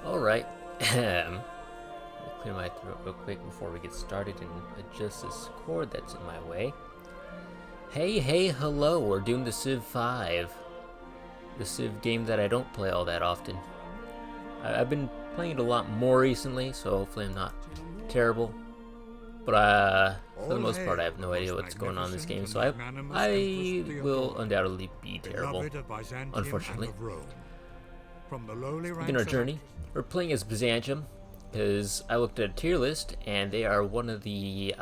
Alright. Let me clear my throat real quick before we get started and adjust this cord that's in my way. Hey, hello, we're doing the Civ 5. The Civ game that I don't play all that often. I've been playing it a lot more recently, so hopefully I'm not terrible. But for the most part, I have no idea what's going on in this game, so I will undoubtedly be terrible, unfortunately. In our journey, we're playing as Byzantium, because I looked at a tier list, and they are one of the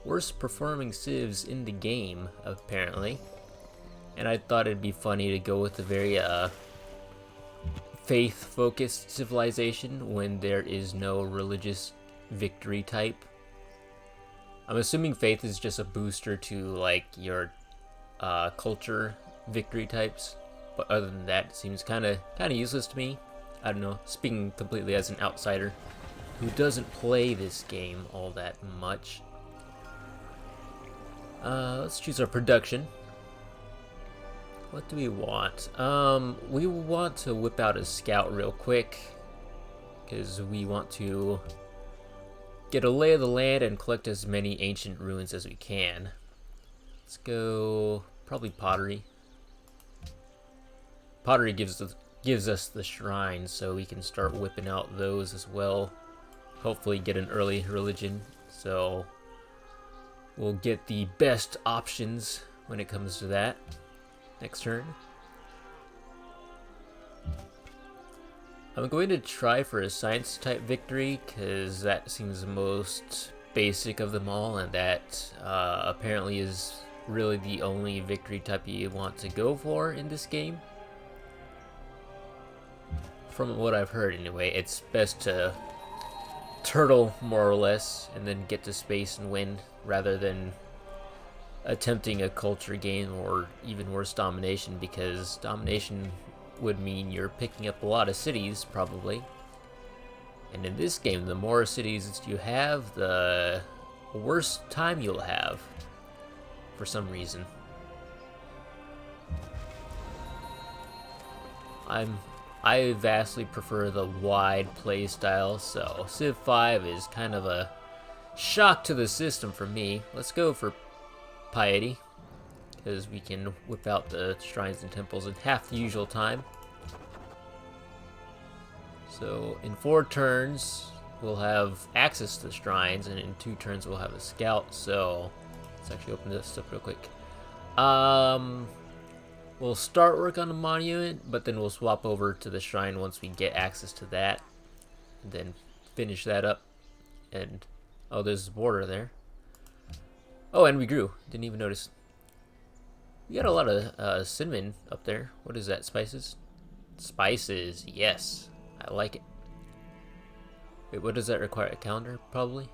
worst performing civs in the game, apparently. And I thought it'd be funny to go with a very faith-focused civilization when there is no religious victory type. I'm assuming faith is just a booster to like your culture victory types, but other than that, it seems kind of useless to me. I don't know, speaking completely as an outsider who doesn't play this game all that much. Let's choose our production. What do we want? We want to whip out a scout real quick, because we want to get a lay of the land and collect as many ancient ruins as we can. Let's go probably pottery. Pottery gives us the shrines, so we can start whipping out those as well. Hopefully get an early religion, so we'll get the best options when it comes to that. Next turn. I'm going to try for a science type victory, because that seems the most basic of them all, and that apparently is really the only victory type you want to go for in this game. From what I've heard anyway, it's best to turtle more or less and then get to space and win, rather than attempting a culture game or even worse, domination, because domination would mean you're picking up a lot of cities probably, and in this game the more cities you have, the worse time you'll have for some reason. I vastly prefer the wide play style, so Civ 5 is kind of a shock to the system for me. Let's go for piety, because we can whip out the shrines and temples in half the usual time. So in 4 turns we'll have access to the shrines, and in 2 turns we'll have a scout. So let's actually open this up real quick. We'll start work on the monument, but then we'll swap over to the shrine once we get access to that, and then finish that up. And oh, there's a border there. Oh, and we grew. Didn't even notice. We got a lot of cinnamon up there. What is that? Spices? Spices, yes. I like it. Wait, what does that require? A calendar, probably?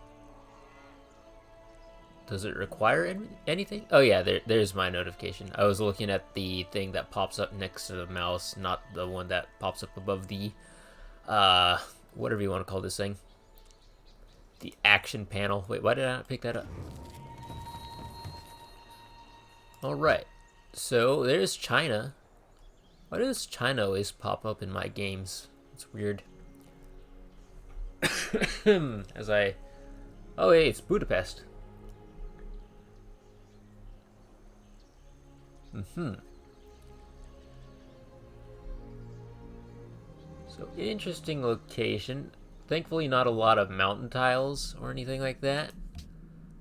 Does it require anything? Oh yeah, there's my notification. I was looking at the thing that pops up next to the mouse, not the one that pops up above the, whatever you want to call this thing. The action panel. Wait, why did I not pick that up? Alright, so there's China. Why does China always pop up in my games? It's weird. Oh hey, it's Budapest. So interesting location. Thankfully not a lot of mountain tiles or anything like that.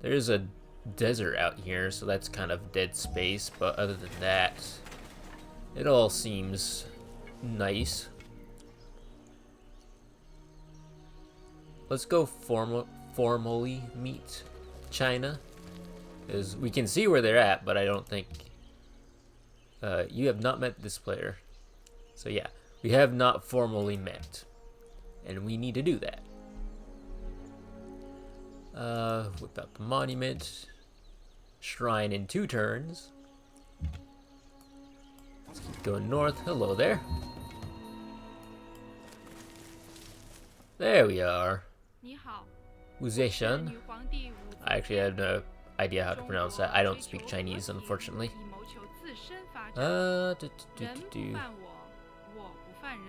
There's a desert out here, so that's kind of dead space, but other than that, it all seems nice. Let's go formally meet China, because we can see where they're at, but I don't think you have not met this player. So yeah, we have not formally met, and we need to do that. Whip out the monument. Shrine in 2 turns. Let's keep going north. Hello there. There we are. Wuzeshan. I actually have no idea how to pronounce that. I don't speak Chinese, unfortunately.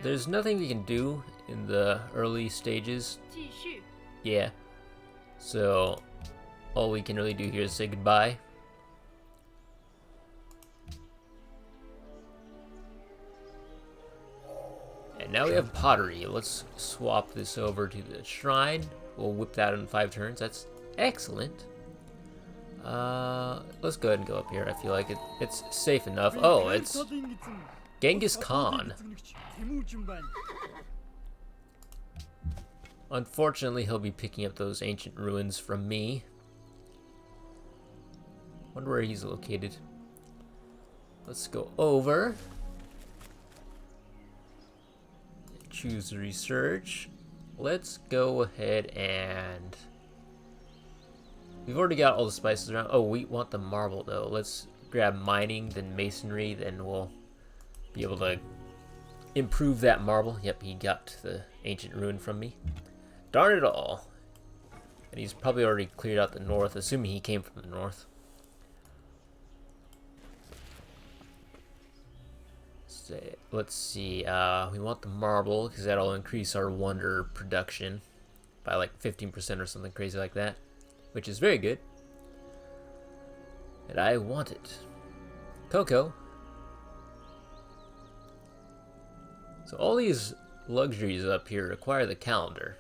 there's nothing we can do in the early stages. 继续 Yeah. So all we can really do here is say goodbye. And now we have pottery. Let's swap this over to the shrine. We'll whip that in 5 turns. That's excellent. Let's go ahead and go up here. I feel like it's safe enough. Oh, it's Genghis Khan. Unfortunately, he'll be picking up those ancient ruins from me. Wonder where he's located. Let's go over. Choose research. Let's go ahead and... We've already got all the spices around. Oh, we want the marble though. Let's grab mining, then masonry, then we'll be able to improve that marble. Yep, he got the ancient ruin from me. Darn it all. And he's probably already cleared out the north, assuming he came from the north. Let's see, we want the marble because that'll increase our wonder production by like 15% or something crazy like that, which is very good. And I want it. Cocoa. So all these luxuries up here require the calendar.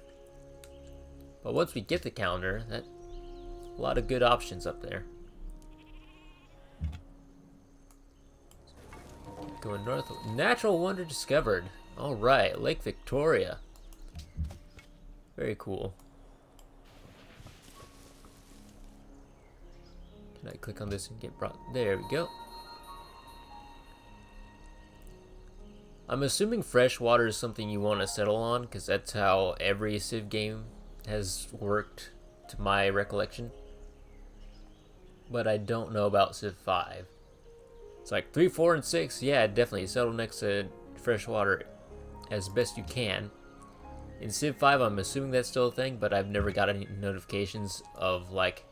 But once we get the calendar, that a lot of good options up there. Going north. Natural wonder discovered. Alright, Lake Victoria. Very cool. Can I click on this and get brought? There we go. I'm assuming fresh water is something you want to settle on, because that's how every Civ game has worked, to my recollection. But I don't know about Civ 5. It's like 3, 4, and 6. Yeah, definitely settle next to fresh water as best you can. In Civ 5, I'm assuming that's still a thing, but I've never got any notifications of like,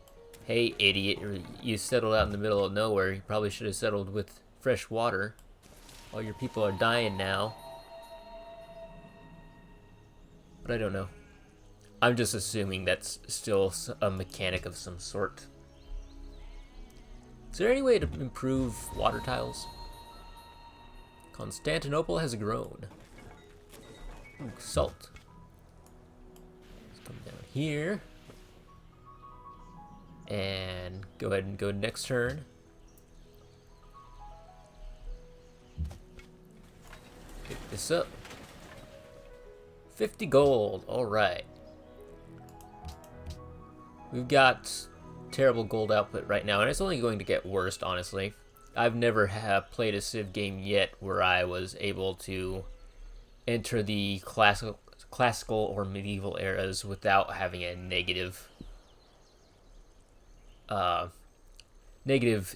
hey, idiot, you settled out in the middle of nowhere. You probably should have settled with fresh water. All your people are dying now. But I don't know. I'm just assuming that's still a mechanic of some sort. Is there any way to improve water tiles? Constantinople has grown. Ooh, salt. Let's come down here. And go ahead and go next turn. Pick this up. 50 gold. Alright. We've got terrible gold output right now, and it's only going to get worse, honestly. I've never played a Civ game yet where I was able to enter the classical or medieval eras without having a negative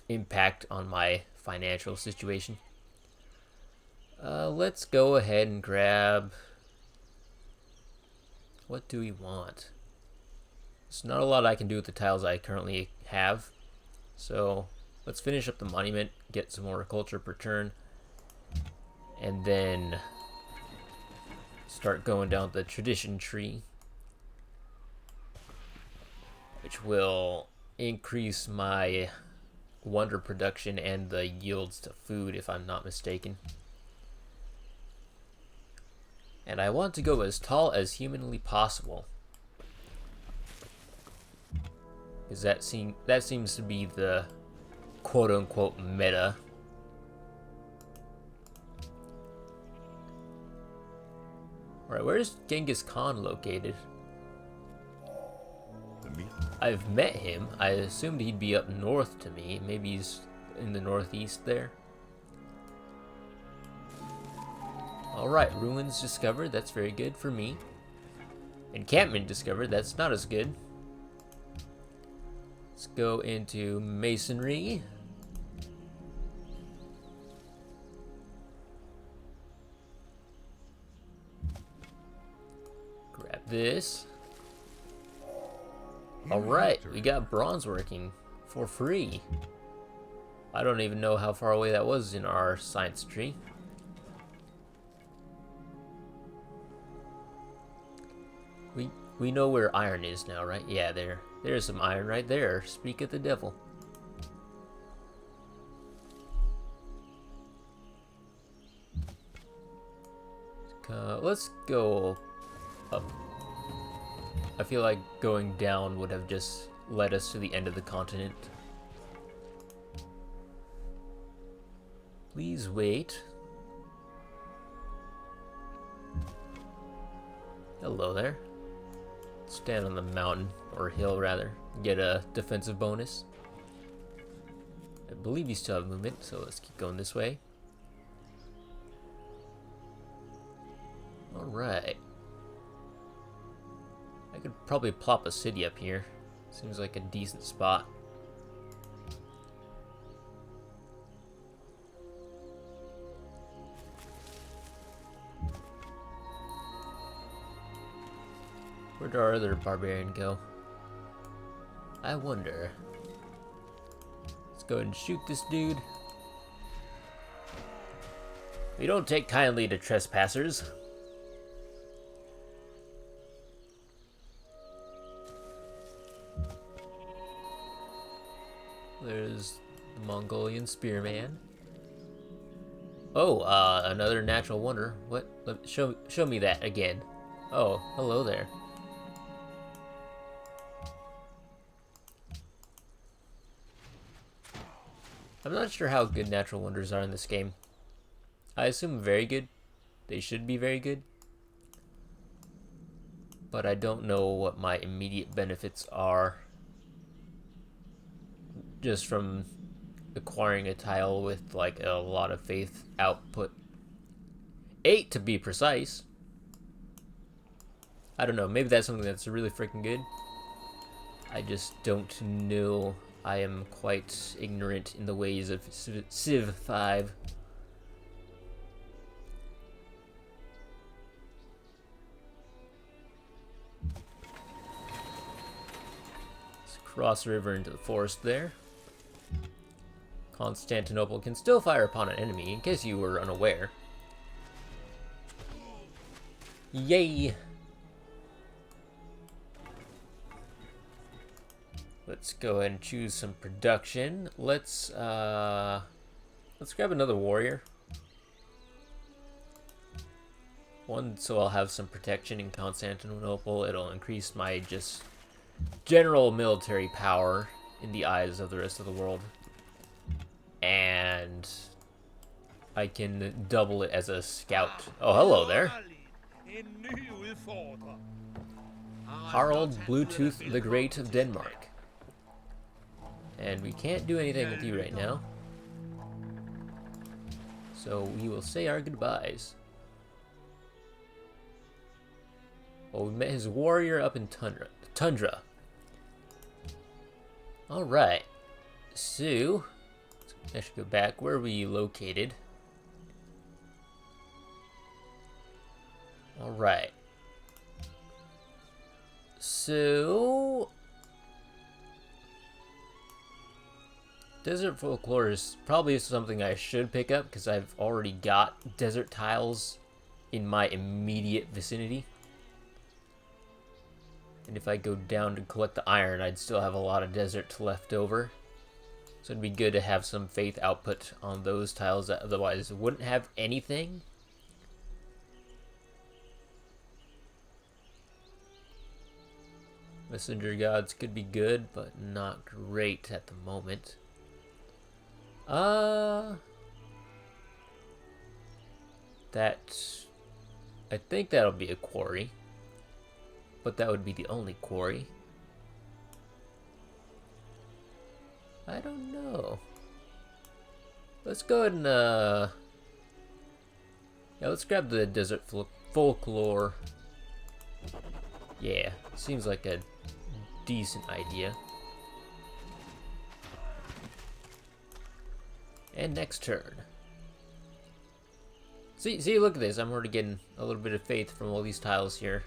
impact on my financial situation. Let's go ahead and grab... What do we want? There's not a lot I can do with the tiles I currently have. So let's finish up the monument, get some more culture per turn, and then start going down the tradition tree, which will increase my wonder production and the yields to food, if I'm not mistaken. And I want to go as tall as humanly possible, because that seems to be the quote-unquote meta. Alright, where's Genghis Khan located? I've met him. I assumed he'd be up north to me. Maybe he's in the northeast there. Alright, ruins discovered. That's very good for me. Encampment discovered. That's not as good. Let's go into masonry. Grab this. Alright, we got bronze working for free. I don't even know how far away that was in our science tree. We know where iron is now, right? Yeah, there's some iron right there. Speak of the devil. Let's go up. I feel like going down would have just led us to the end of the continent. Please wait. Hello there. Stand on the mountain, or hill rather, get a defensive bonus. I believe you still have movement, so let's keep going this way. Alright. I could probably plop a city up here. Seems like a decent spot. Where'd our other barbarian go? I wonder. Let's go ahead and shoot this dude. We don't take kindly to trespassers. There's the Mongolian spearman. Oh, another natural wonder. What? Show me that again. Oh, hello there. I'm not sure how good natural wonders are in this game. I assume very good. They should be very good. But I don't know what my immediate benefits are just from acquiring a tile with like a lot of faith output. 8 to be precise. I don't know, maybe that's something that's really freaking good. I just don't know. I am quite ignorant in the ways of Civ 5. Let's cross the river into the forest there. Constantinople can still fire upon an enemy, in case you were unaware. Yay! Let's go ahead and choose some production. Let's grab another warrior. One, so I'll have some protection in Constantinople. It'll increase my just general military power in the eyes of the rest of the world. And I can double it as a scout. Oh, hello there. Harald Bluetooth the Great of Denmark. And we can't do anything with you right now. So we will say our goodbyes. Well, we met his warrior up in Tundra. Alright. So, I should go back. Where are we located? Alright. So, desert folklore is probably something I should pick up because I've already got desert tiles in my immediate vicinity. And if I go down to collect the iron, I'd still have a lot of desert left over. So it'd be good to have some faith output on those tiles that otherwise wouldn't have anything. Messenger gods could be good, but not great at the moment. I think that'll be a quarry. But that would be the only quarry. I don't know. Let's go ahead and, yeah, let's grab the desert folklore. Yeah, seems like a decent idea. And next turn. See, look at this. I'm already getting a little bit of faith from all these tiles here.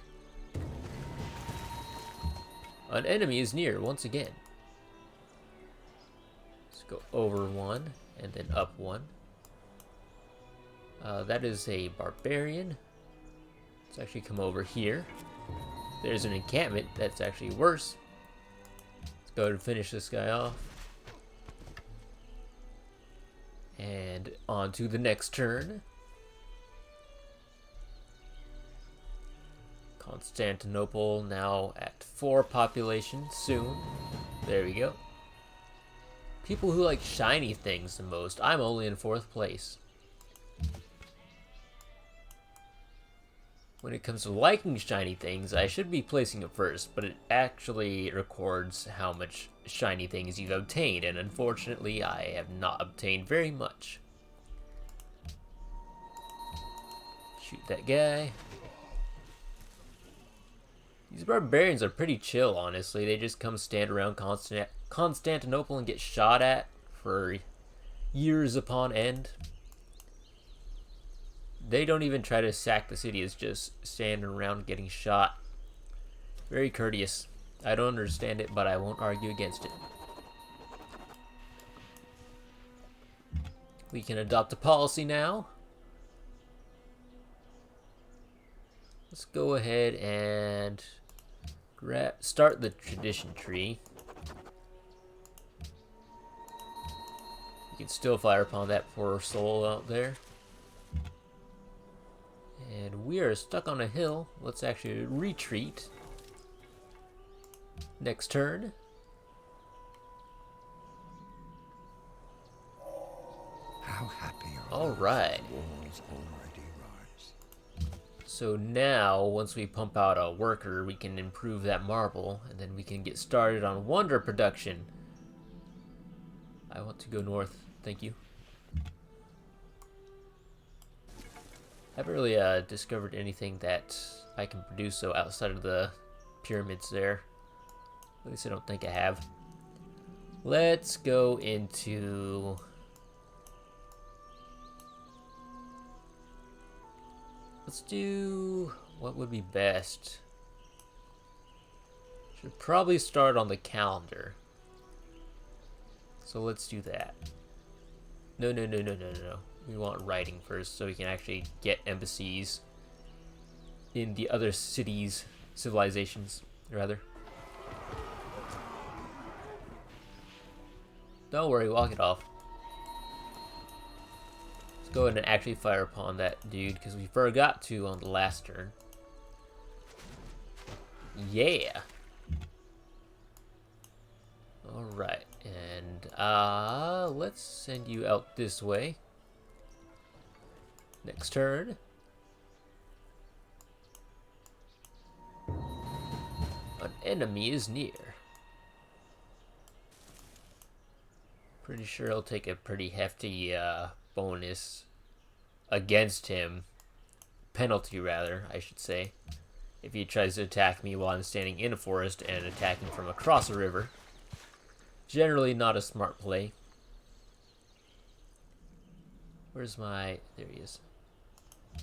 An enemy is near once again. Let's go over one and then up one. That is a barbarian. Let's actually come over here. There's an encampment that's actually worse. Let's go and finish this guy off. And on to the next turn. Constantinople now at 4 population soon. There we go. People who like shiny things the most. I'm only in 4th place. When it comes to liking shiny things, I should be placing it first, but it actually records how much shiny things you've obtained, and unfortunately I have not obtained very much. Shoot that guy. These barbarians are pretty chill, honestly. They just come stand around Constantinople and get shot at for years upon end. They don't even try to sack the city. It's just standing around getting shot. Very courteous. I don't understand it, but I won't argue against it. We can adopt a policy now. Let's go ahead and start the tradition tree. You can still fire upon that poor soul out there. And we are stuck on a hill. Let's actually retreat. Next turn. How happy are All right. the walls already rise. So now, once we pump out a worker, we can improve that marble, and then we can get started on wonder production. I want to go north. Thank you. I haven't really discovered anything that I can produce so outside of the pyramids there. At least I don't think I have. Let's go into... Let's do... What would be best? Should probably start on the calendar. So let's do that. No. We want writing first so we can actually get embassies in the other cities, civilizations, rather. Don't worry, walk it off. Let's go ahead and actually fire upon that dude because we forgot to on the last turn. Yeah! Alright, and let's send you out this way. Next turn. An enemy is near. Pretty sure he'll take a pretty hefty bonus against him. Penalty, rather, I should say. If he tries to attack me while I'm standing in a forest and attacking from across a river. Generally not a smart play. Where's my... There he is.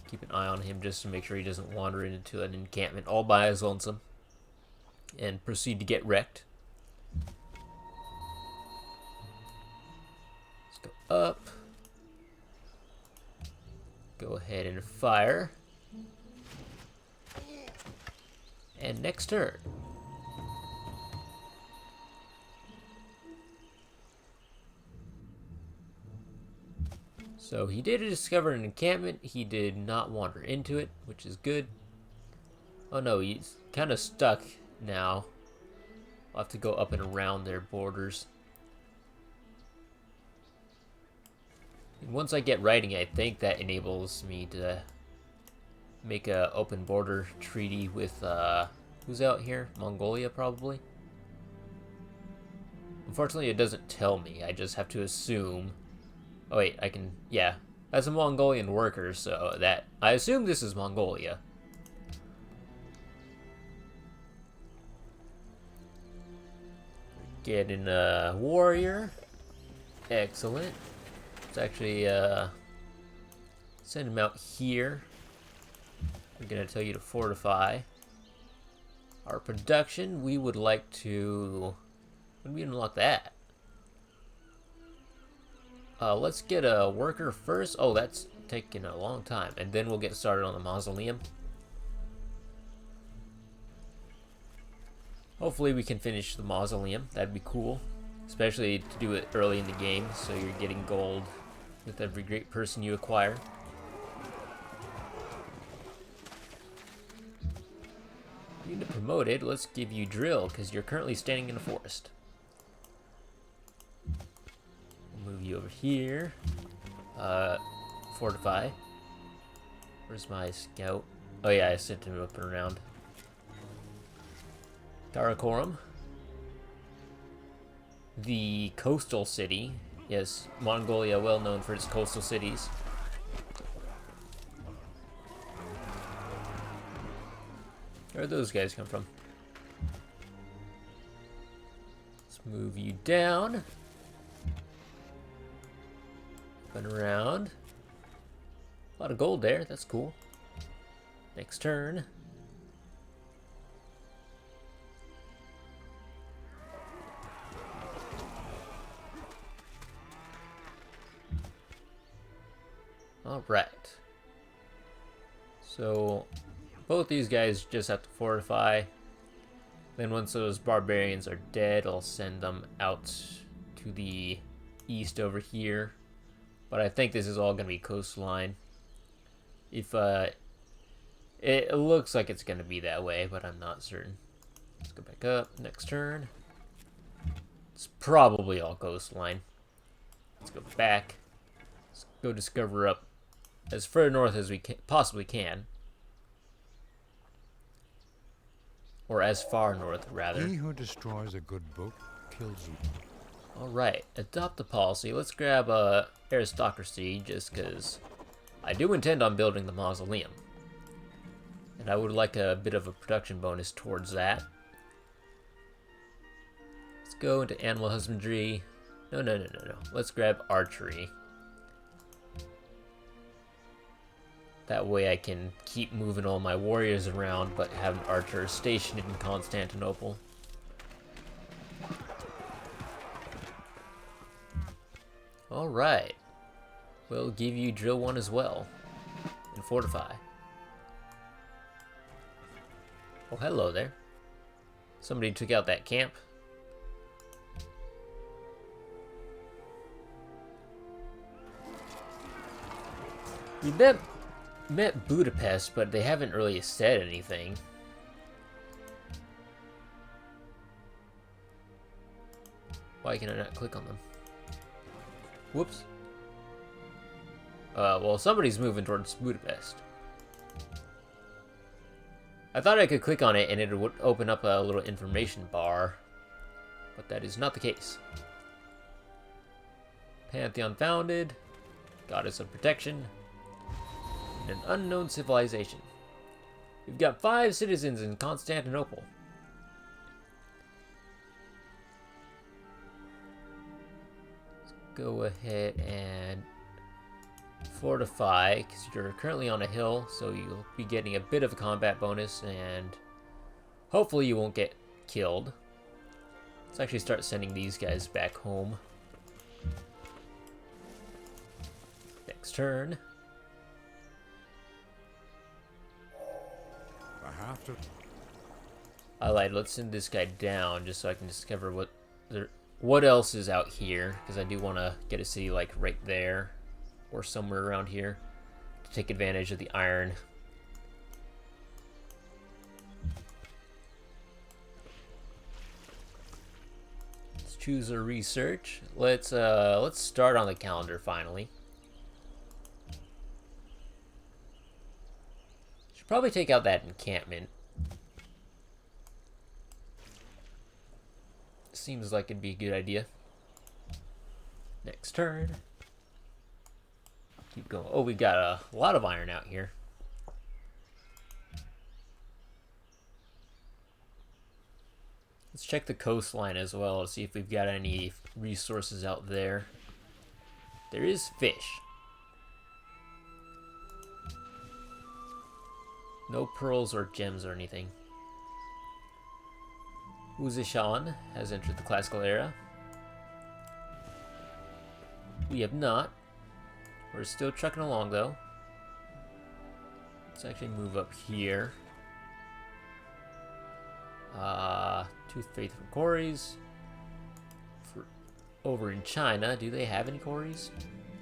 Keep an eye on him just to make sure he doesn't wander into an encampment all by his lonesome. And proceed to get wrecked. Let's go up. Go ahead and fire. And next turn. So he did discover an encampment. He did not wander into it, which is good. Oh no, he's kind of stuck now. I'll have to go up and around their borders. And once I get writing, I think that enables me to make a open border treaty with, who's out here? Mongolia, probably? Unfortunately, it doesn't tell me. I just have to assume. Oh wait, I can, yeah. That's a Mongolian worker, so that, I assume this is Mongolia. Get in a warrior. Excellent. Let's actually, send him out here. I'm gonna tell you to fortify. Our production, we would like to, when we unlock that? Let's get a worker first. Oh, that's taking a long time. And then we'll get started on the mausoleum. Hopefully we can finish the mausoleum. That'd be cool. Especially to do it early in the game, so you're getting gold with every great person you acquire. You need to promote it. Let's give you drill, because you're currently standing in a forest. We'll move you over here. Fortify. Where's my scout? Oh yeah, I sent him up and around. Karakorum. The coastal city. Yes, Mongolia, well known for its coastal cities. Where did those guys come from? Let's move you down. Up and around. A lot of gold there, that's cool. Next turn. Alright. So, both these guys just have to fortify. Then once those barbarians are dead, I'll send them out to the east over here. But I think this is all going to be coastline. If, it looks like it's going to be that way, but I'm not certain. Let's go back up. Next turn. It's probably all coastline. Let's go back. Let's go discover up as far north as we possibly can. Or as far north, rather. He who destroys a good book kills you. Alright, adopt the policy. Let's grab aristocracy, just because I do intend on building the mausoleum. And I would like a bit of a production bonus towards that. Let's go into animal husbandry. No. Let's grab archery. That way I can keep moving all my warriors around, but have an archer stationed in Constantinople. Alright. We'll give you drill 1 as well. And fortify. Oh, hello there. Somebody took out that camp. You met Budapest, but they haven't really said anything. Why can I not click on them? Whoops. Well, somebody's moving towards Budapest. I thought I could click on it and it would open up a little information bar, but that is not the case. Pantheon founded, goddess of protection, and an unknown civilization. We've got 5 citizens in Constantinople. Let's go ahead and fortify, because you're currently on a hill, so you'll be getting a bit of a combat bonus, and hopefully you won't get killed. Let's actually start sending these guys back home. Next turn. I lied. Let's send this guy down just so I can discover what else is out here, because I do want to get a city like right there or somewhere around here to take advantage of the iron. Let's choose a research. Let's start on the calendar finally. Should probably take out that encampment. Seems like it'd be a good idea. Next turn. Keep going. Oh, we got a lot of iron out here. Let's check the coastline as well to see if we've got any resources out there. There is fish. No pearls or gems or anything. Uzishan has entered the classical era. We have not. We're still trucking along though. Let's actually move up here. Two faithful quarries. Over in China, do they have any quarries?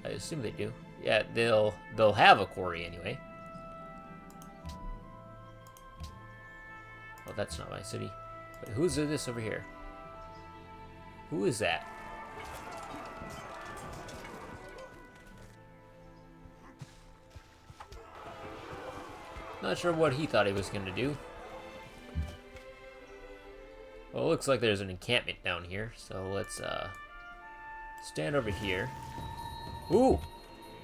I assume they do. Yeah, they'll have a quarry anyway. Oh, that's not my city. Wait, who's this over here? Who is that? Not sure what he thought he was gonna do. Well, it looks like there's an encampment down here, so let's stand over here. Ooh!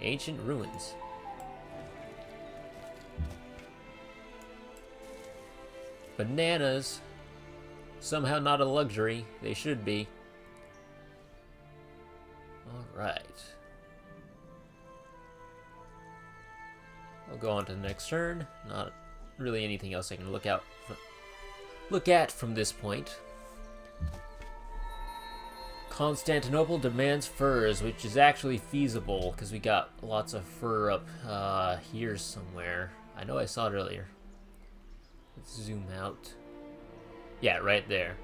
Ancient ruins. Bananas. Somehow not a luxury. They should be. Alright. I'll go on to the next turn. Not really anything else I can look at from this point. Constantinople demands furs, which is actually feasible because we got lots of fur up here somewhere. I know I saw it earlier. Let's zoom out. Yeah, right there.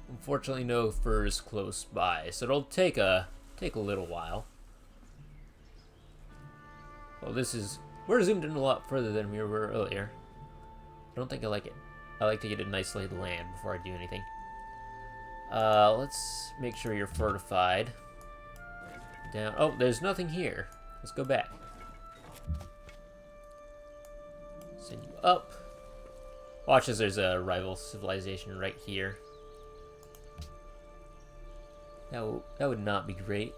Unfortunately, no furs close by, so it'll take a little while. Well, we're zoomed in a lot further than we were earlier. I don't think I like it. I like to get a nice lay of the land before I do anything. Let's make sure you're fortified. Down. Oh, there's nothing here. Let's go back. Send you up. Watch as there's a rival civilization right here. That would not be great.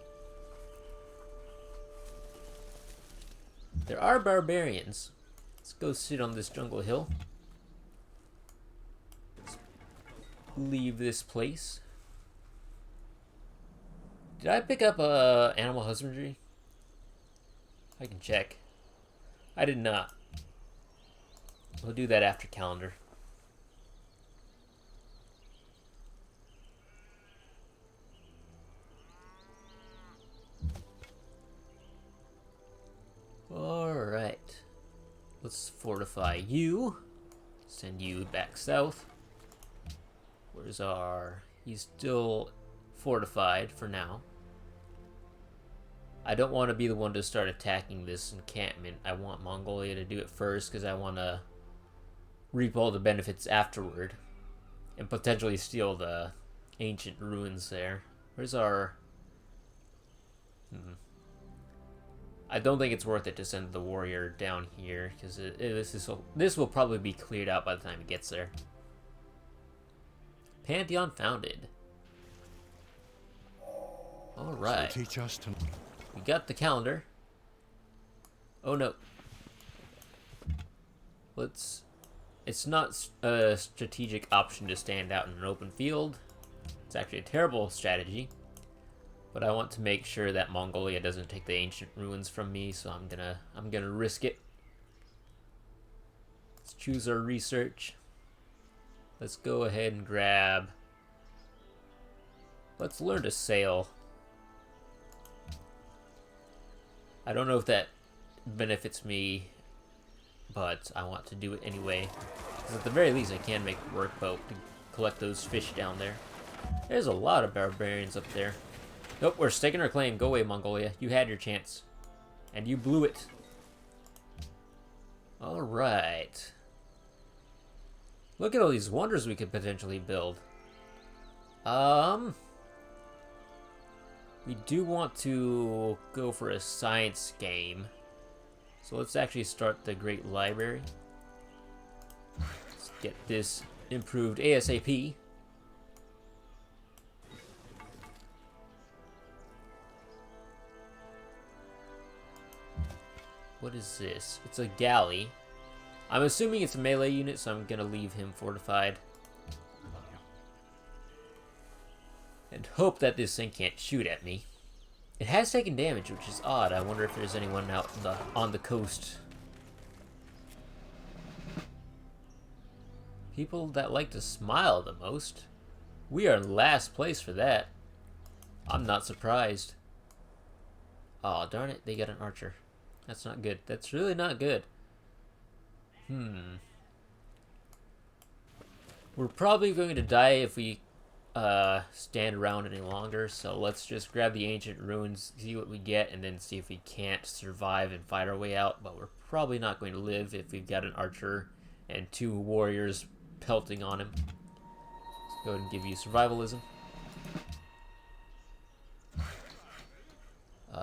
There are barbarians. Let's go sit on this jungle hill. Let's leave this place. Did I pick up animal husbandry? I can check. I did not. We'll do that after calendar. Alright. Let's fortify you. Send you back south. Where's our... He's still fortified for now. I don't want to be the one to start attacking this encampment. I want Mongolia to do it first because I want to reap all the benefits afterward. And potentially steal the ancient ruins there. Where's our... I don't think it's worth it to send the warrior down here because this will probably be cleared out by the time it gets there. Pantheon founded. All right. So teach us to... We got the calendar. Oh no. It's not a strategic option to stand out in an open field. It's actually a terrible strategy. But I want to make sure that Mongolia doesn't take the ancient ruins from me, so I'm gonna risk it. Let's choose our research. Let's go ahead and grab... Let's learn to sail. I don't know if that benefits me, but I want to do it anyway. Because at the very least I can make a workboat to collect those fish down there. There's a lot of barbarians up there. Nope, we're staking our claim. Go away, Mongolia. You had your chance. And you blew it. Alright. Look at all these wonders we could potentially build. We do want to go for a science game. So let's actually start the Great Library. Let's get this improved ASAP. What is this? It's a galley. I'm assuming it's a melee unit, so I'm gonna leave him fortified. And hope that this thing can't shoot at me. It has taken damage, which is odd. I wonder if there's anyone out on the coast. People that like to smile the most. We are in last place for that. I'm not surprised. Oh, darn it. They got an archer. That's not good. That's really not good. We're probably going to die if we stand around any longer, so let's just grab the ancient ruins, see what we get, and then see if we can't survive and fight our way out. But we're probably not going to live if we've got an archer and 2 warriors pelting on him. Let's go ahead and give you survivalism.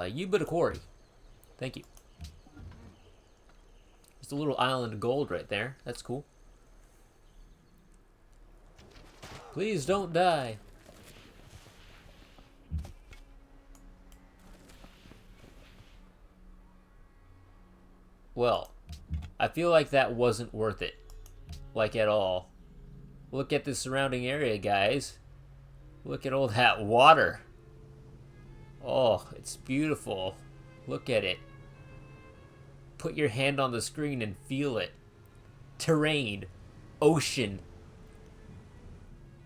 You but a quarry. Thank you. Just a little island of gold right there. That's cool. Please don't die. Well, I feel like that wasn't worth it. Like at all. Look at the surrounding area, guys. Look at all that water. Oh, it's beautiful. Look at it. Put your hand on the screen and feel it. Terrain. Ocean.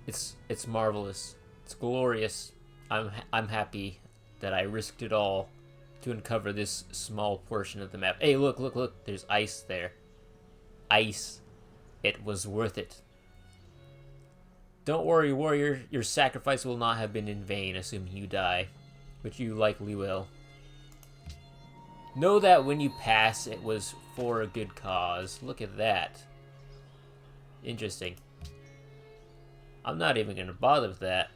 It's marvelous. It's glorious. I'm happy that I risked it all to uncover this small portion of the map. Hey, look, look, look. There's ice there. Ice. It was worth it. Don't worry, warrior. Your sacrifice will not have been in vain, assuming you die. Which you likely will. Know that when you pass, it was for a good cause. Look at that. Interesting. I'm not even going to bother with that.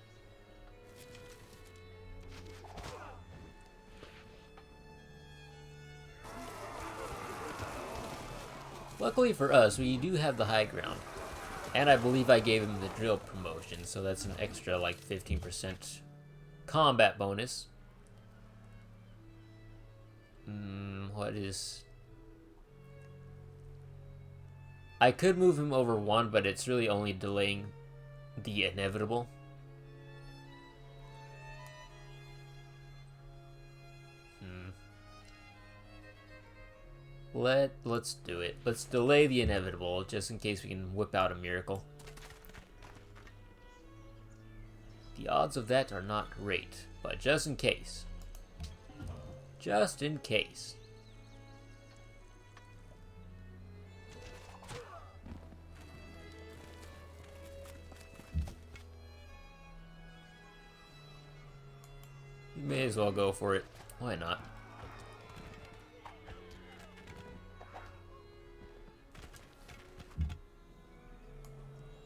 Luckily for us, we do have the high ground. And I believe I gave him the drill promotion, so that's an extra like 15% combat bonus. What is... I could move him over 1, but it's really only delaying the inevitable. Let's do it. Let's delay the inevitable, just in case we can whip out a miracle. The odds of that are not great, but just in case. Just in case. You may as well go for it. Why not?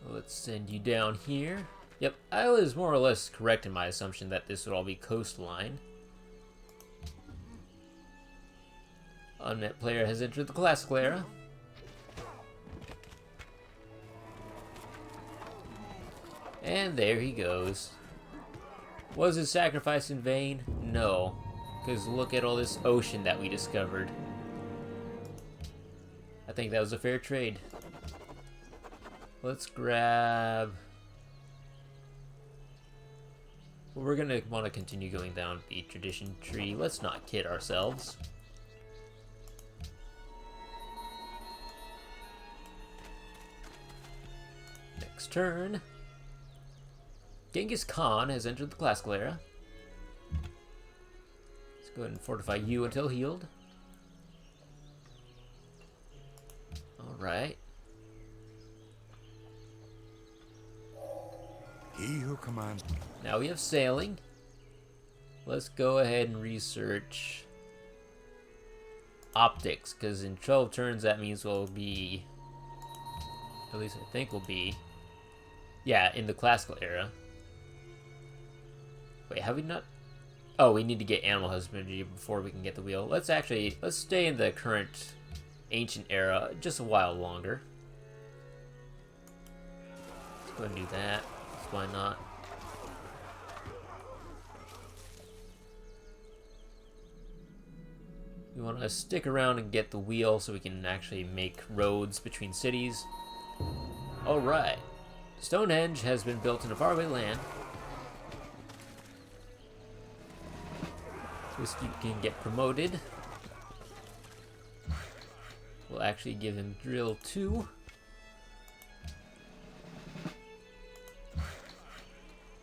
Let's send you down here. Yep, I was more or less correct in my assumption that this would all be coastline. Unmet player has entered the classical era. And there he goes. Was his sacrifice in vain? No. Because look at all this ocean that we discovered. I think that was a fair trade. Let's grab... Well, we're gonna want to continue going down the tradition tree. Let's not kid ourselves. Next turn. Genghis Khan has entered the classical era. Let's go ahead and fortify you until healed. Alright. He who commands... Now we have sailing. Let's go ahead and research optics, because in 12 turns that means we'll be... At least I think we'll be... Yeah, in the classical era. Wait, have we not... Oh, we need to get animal husbandry before we can get the wheel. Let's stay in the current ancient era just a while longer. Let's go ahead and do that. Why not? We want to stick around and get the wheel so we can actually make roads between cities. Alright. Stonehenge has been built in a faraway land. Whiskey can get promoted. We'll actually give him drill 2.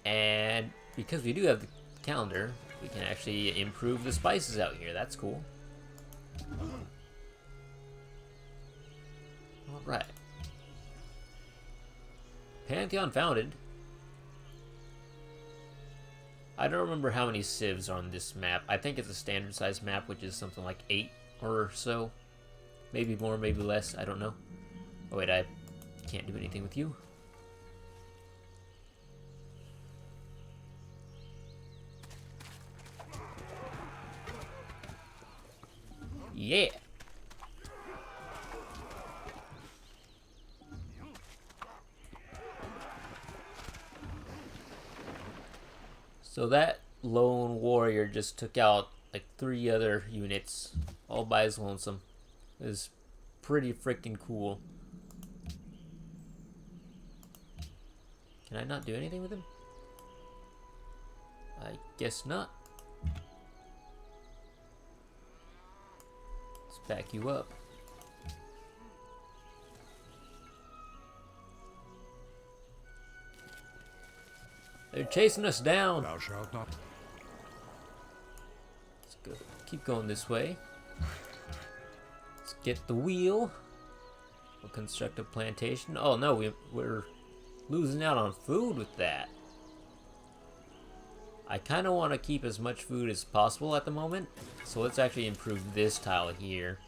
And because we do have the calendar, we can actually improve the spices out here. That's cool. Alright. Pantheon founded. I don't remember how many civs are on this map. I think it's a standard size map, which is something like 8 or so. Maybe more, maybe less, I don't know. Oh wait, I can't do anything with you. Yeah! So that lone warrior just took out like 3 other units all by his lonesome. It was pretty freaking cool. Can I not do anything with him? I guess not. Let's back you up. They're chasing us down. Thou shalt not. Let's go. Keep going this way. Let's get the wheel. We'll construct a plantation. Oh no, we're losing out on food with that. I kind of want to keep as much food as possible at the moment. So let's actually improve this tile here.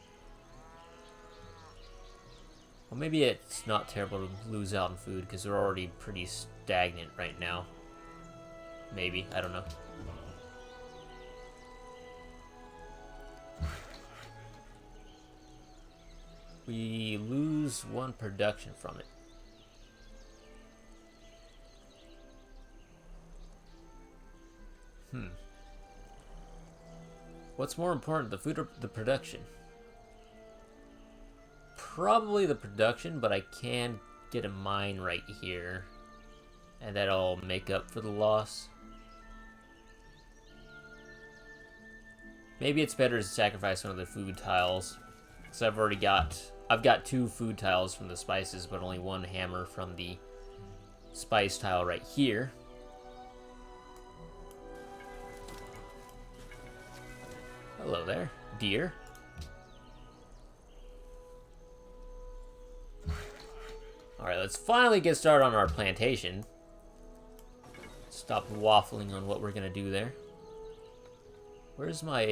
Well, maybe it's not terrible to lose out on food because they're already pretty stagnant right now. Maybe, I don't know. We lose 1 production from it. What's more important, the food or the production? Probably the production, but I can get a mine right here. And that'll make up for the loss. Maybe it's better to sacrifice one of the food tiles. Because I've got 2 food tiles from the spices, but only 1 hammer from the spice tile right here. Hello there, deer. Alright, let's finally get started on our plantation. Stop waffling on what we're gonna do there. Where's my,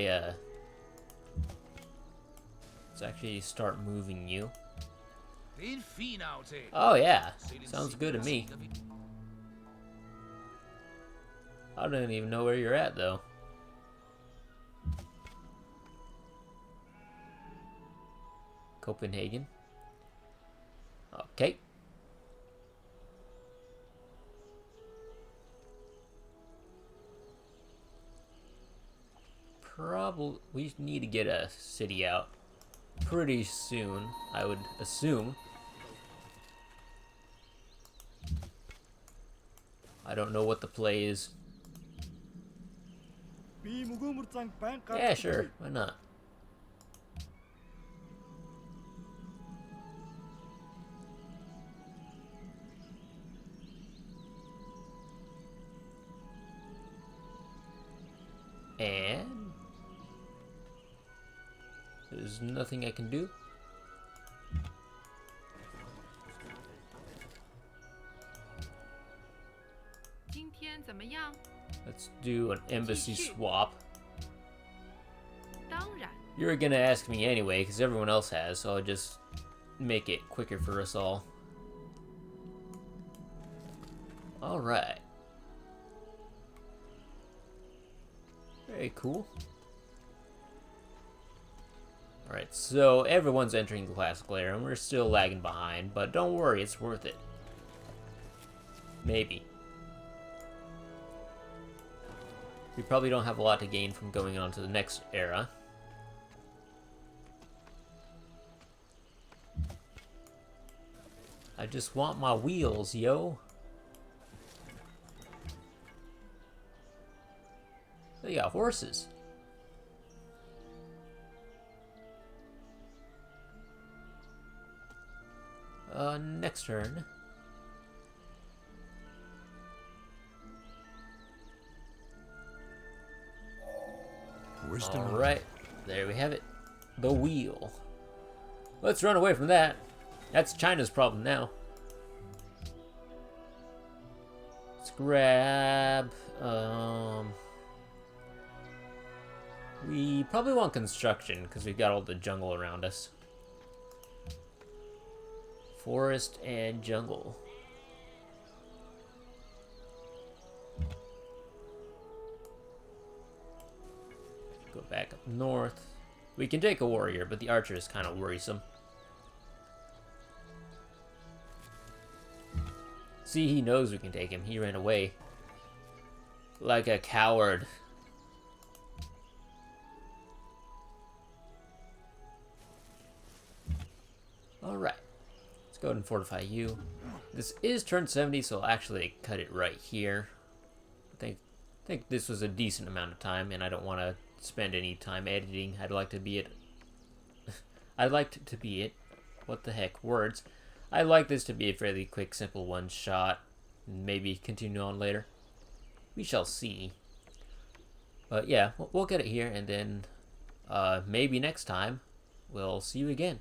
Let's actually start moving you. Oh yeah, sounds good to me. I don't even know where you're at, though. Copenhagen. Okay. Probably we need to get a city out pretty soon, I would assume. I don't know what the play is. Yeah, sure, why not? And there's nothing I can do. Let's do an embassy swap. You're gonna ask me anyway, because everyone else has, so I'll just make it quicker for us all. Alright. Very cool. Alright, so everyone's entering the classical era, and we're still lagging behind, but don't worry, it's worth it. Maybe. We probably don't have a lot to gain from going on to the next era. I just want my wheels, yo. They got horses. Next turn. Alright, there we have it. The wheel. Let's run away from that. That's China's problem now. Let's grab, we probably want construction because we've got all the jungle around us. Forest and jungle. Go back up north. We can take a warrior, but the archer is kind of worrisome. See, he knows we can take him. He ran away. Like a coward. Alright. Let's go ahead and fortify you. This is turn 70, so I'll actually cut it right here. I think this was a decent amount of time, and I don't want to spend any time editing. I'd like to be it. I'd like to be it. What the heck? Words. I'd like this to be a fairly quick, simple one-shot. Maybe continue on later. We shall see. But yeah, we'll get it here, and then maybe next time we'll see you again.